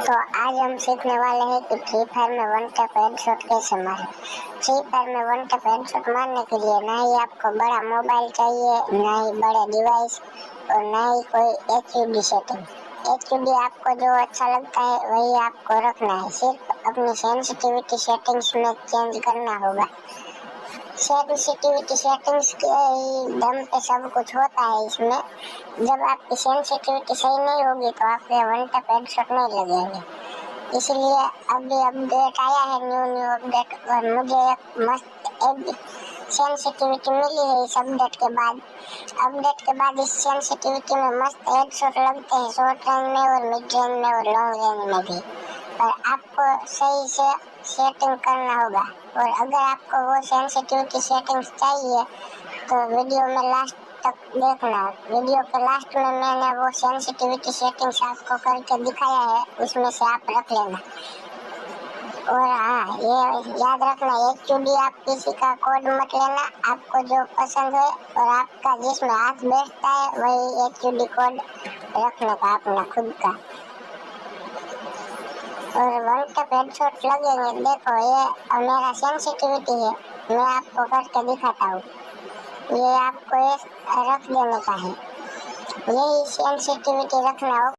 तो आज हम सीखने वाले हैं कि फ्री फायर में वन टैप हेडशॉट कैसे मारें। फ्री फायर में वन टैप हेडशॉट मारने के लिए ना ही आपको बड़ा मोबाइल चाहिए, ना ही बड़े डिवाइस और ना ही कोई एचयूडी सेटिंग। एचयूडी आपको जो अच्छा लगता है वही आपको रखना है, सिर्फ अपनी सेंसिटिविटी सेटिंग्स में चेंज करना होगा। सेंसिटिविटी सेटिंग्स के दम पे सब कुछ होता है इसमें। जब आपकी सेंसिटिविटी सही नहीं होगी तो आपके वन टैप हेडशॉट नहीं लगेंगे। इसलिए अभी अपडेट आया है, न्यू अपडेट, और मुझे एक मस्त सेंसिटिविटी मिली है इस अपडेट के बाद। इस सेंसिटिविटी में मस्त हेडशॉट लगते हैं, शॉर्ट रेंज में और मिड रेंज में और लॉन्ग रेंज में भी। पर आपको सही से सेटिंग करना होगा, और अगर आपको वो सेंसिटिविटी सेटिंग्स चाहिए तो वीडियो में लास्ट तक देखना। वीडियो के लास्ट में मैंने वो सेंसिटिविटी सेटिंग्स आपको करके दिखाया है, उसमें से आप रख लेना। और हाँ, ये याद रखना, एचयूडी आप किसी का कोड मत लेना, आपको जो पसंद है और आपका जिसमें हाथ बैठता है वही एचयूडी कोड रखने का अपना खुद का। और वन टैप हेडशॉट लगेंगे, देखो ये मेरा सेंसिटिविटी है, मैं आपको करके दिखाता हूँ। ये आपको रख देने का है, यही सेंसिटिविटी रखना हो।